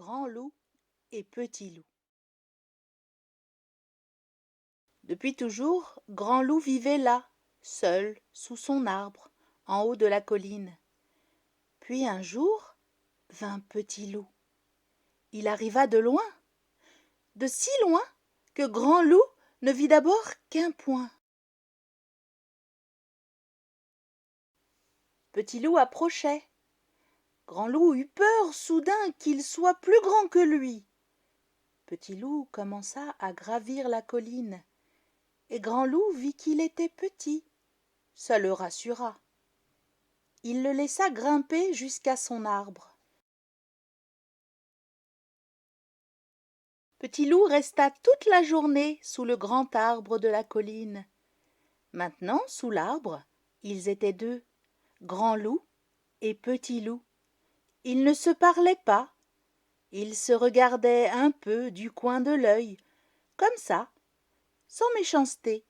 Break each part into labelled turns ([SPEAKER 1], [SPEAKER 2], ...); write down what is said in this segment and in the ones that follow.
[SPEAKER 1] Grand loup et petit loup. Depuis toujours, Grand loup vivait là, seul, sous son arbre, en haut de la colline. Puis un jour, vint Petit loup. Il arriva de si loin, que Grand loup ne vit d'abord qu'un point. Petit loup approchait. Grand loup eut peur soudain qu'il soit plus grand que lui. Petit loup commença à gravir la colline, et Grand loup vit qu'il était petit. Ça le rassura. Il le laissa grimper jusqu'à son arbre. Petit loup resta toute la journée sous le grand arbre de la colline. Maintenant, sous l'arbre, ils étaient deux, Grand loup et Petit loup. Ils ne se parlaient pas. Ils se regardaient un peu du coin de l'œil, comme ça, sans méchanceté.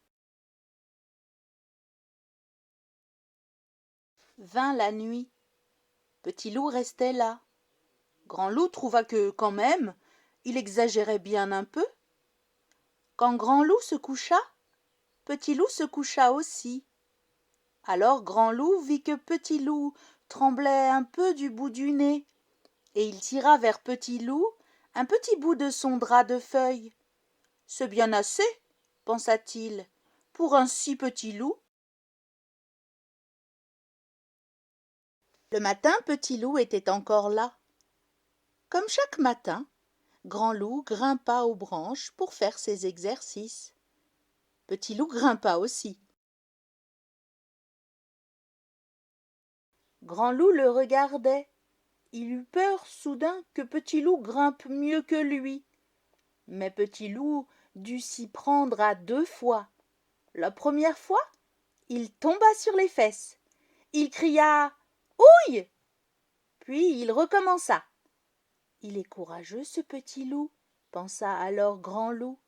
[SPEAKER 1] Vint la nuit. Petit loup restait là. Grand loup trouva que, quand même, il exagérait bien un peu. Quand Grand loup se coucha, Petit loup se coucha aussi. Alors Grand loup vit que Petit loup tremblait un peu du bout du nez, et il tira vers Petit loup un petit bout de son drap de feuilles. C'est bien assez, pensa-t-il, pour un si petit loup. Le matin, Petit loup était encore là. Comme chaque matin, Grand loup grimpa aux branches pour faire ses exercices. Petit loup grimpa aussi. Grand loup le regardait. Il eut peur soudain que Petit loup grimpe mieux que lui. Mais Petit loup dut s'y prendre à deux fois. La première fois, il tomba sur les fesses. Il cria « Ouille !» Puis il recommença. « Il est courageux, ce Petit loup !» pensa alors Grand loup.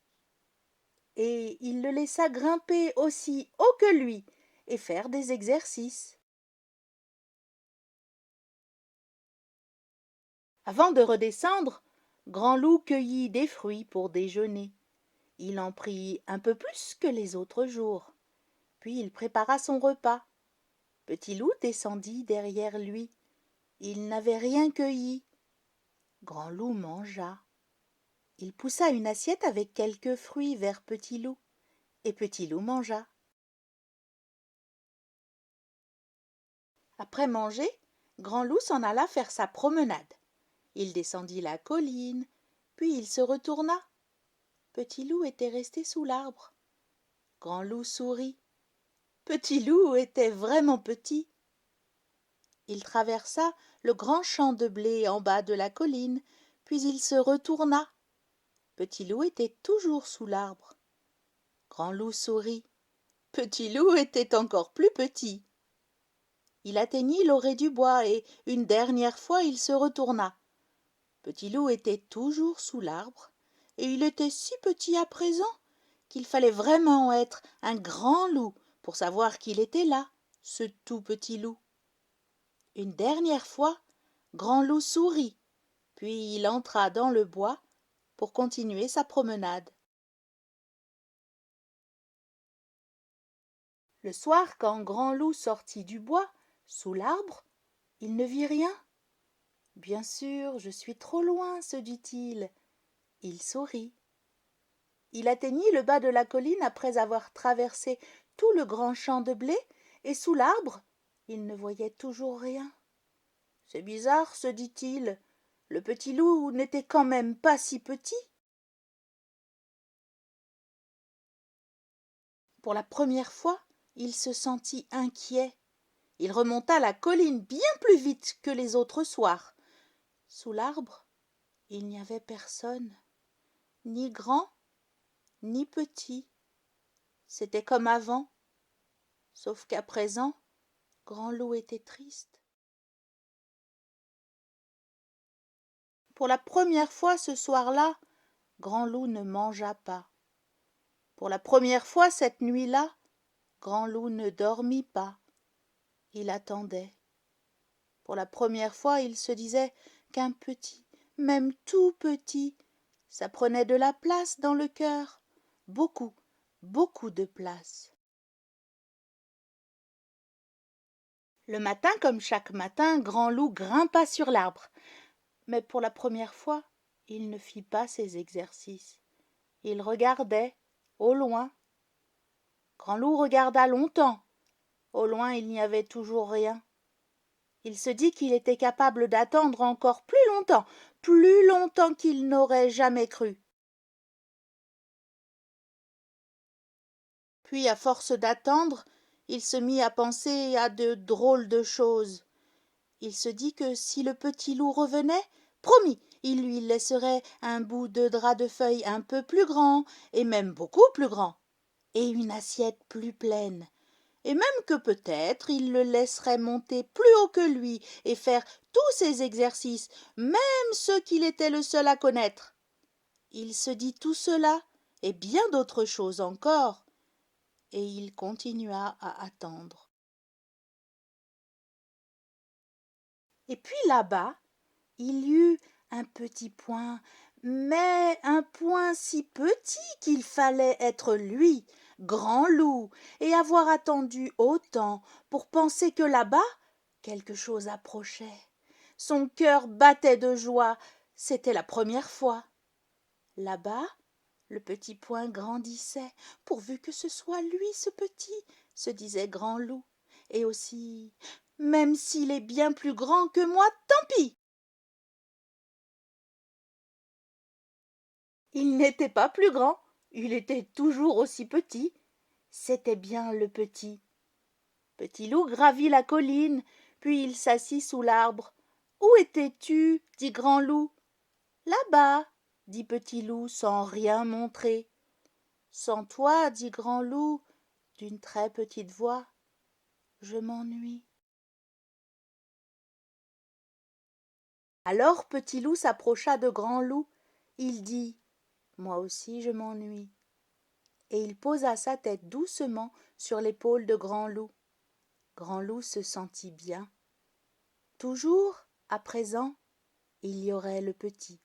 [SPEAKER 1] Et il le laissa grimper aussi haut que lui et faire des exercices. Avant de redescendre, Grand loup cueillit des fruits pour déjeuner. Il en prit un peu plus que les autres jours. Puis il prépara son repas. Petit loup descendit derrière lui. Il n'avait rien cueilli. Grand loup mangea. Il poussa une assiette avec quelques fruits vers Petit loup, et Petit loup mangea. Après manger, Grand loup s'en alla faire sa promenade. Il descendit la colline, puis il se retourna. Petit loup était resté sous l'arbre. Grand loup sourit. Petit loup était vraiment petit. Il traversa le grand champ de blé en bas de la colline, puis il se retourna. Petit loup était toujours sous l'arbre. Grand loup sourit. Petit loup était encore plus petit. Il atteignit l'orée du bois et, une dernière fois, il se retourna. Petit loup était toujours sous l'arbre, et il était si petit à présent qu'il fallait vraiment être un grand loup pour savoir qu'il était là, ce tout petit loup. Une dernière fois, Grand loup sourit, puis il entra dans le bois pour continuer sa promenade. Le soir, quand Grand loup sortit du bois, sous l'arbre, il ne vit rien. Bien sûr, je suis trop loin, se dit-il. Il sourit. Il atteignit le bas de la colline après avoir traversé tout le grand champ de blé, et sous l'arbre, il ne voyait toujours rien. C'est bizarre, se dit-il. Le petit loup n'était quand même pas si petit. Pour la première fois, il se sentit inquiet. Il remonta la colline bien plus vite que les autres soirs. Sous l'arbre, il n'y avait personne, ni grand, ni petit. C'était comme avant, sauf qu'à présent, Grand loup était triste. Pour la première fois ce soir-là, Grand loup ne mangea pas. Pour la première fois cette nuit-là, Grand loup ne dormit pas. Il attendait. Pour la première fois, il se disait qu'un petit, même tout petit. Ça prenait de la place dans le cœur, beaucoup, beaucoup de place. Le matin, comme chaque matin, Grand Loup grimpa sur l'arbre. Mais pour la première fois, il ne fit pas ses exercices. Il regardait, au loin. Grand Loup regarda longtemps. Au loin, il n'y avait toujours rien. Il se dit qu'il était capable d'attendre encore plus longtemps qu'il n'aurait jamais cru. Puis, à force d'attendre, il se mit à penser à de drôles de choses. Il se dit que si le petit loup revenait, promis, il lui laisserait un bout de drap de feuille un peu plus grand, et même beaucoup plus grand, et une assiette plus pleine, et même que peut-être il le laisserait monter plus haut que lui et faire tous ses exercices, même ceux qu'il était le seul à connaître. Il se dit tout cela, et bien d'autres choses encore, et il continua à attendre. Et puis là-bas, il y eut un petit point, mais un point si petit qu'il fallait être lui, Grand Loup, et avoir attendu autant pour penser que là-bas, quelque chose approchait. Son cœur battait de joie, c'était la première fois. Là-bas, le petit point grandissait, pourvu que ce soit lui ce petit, se disait Grand Loup. Et aussi, même s'il est bien plus grand que moi, tant pis. Il n'était pas plus grand, il était toujours aussi petit. C'était bien le petit. Petit Loup gravit la colline, puis il s'assit sous l'arbre. Où étais-tu? Dit Grand Loup. Là-bas, dit Petit Loup sans rien montrer. Sans toi, dit Grand Loup, d'une très petite voix, je m'ennuie. Alors Petit Loup s'approcha de Grand Loup. Il dit, moi aussi je m'ennuie. Et il posa sa tête doucement sur l'épaule de Grand Loup. Grand Loup se sentit bien. Toujours, à présent, il y aurait le petit.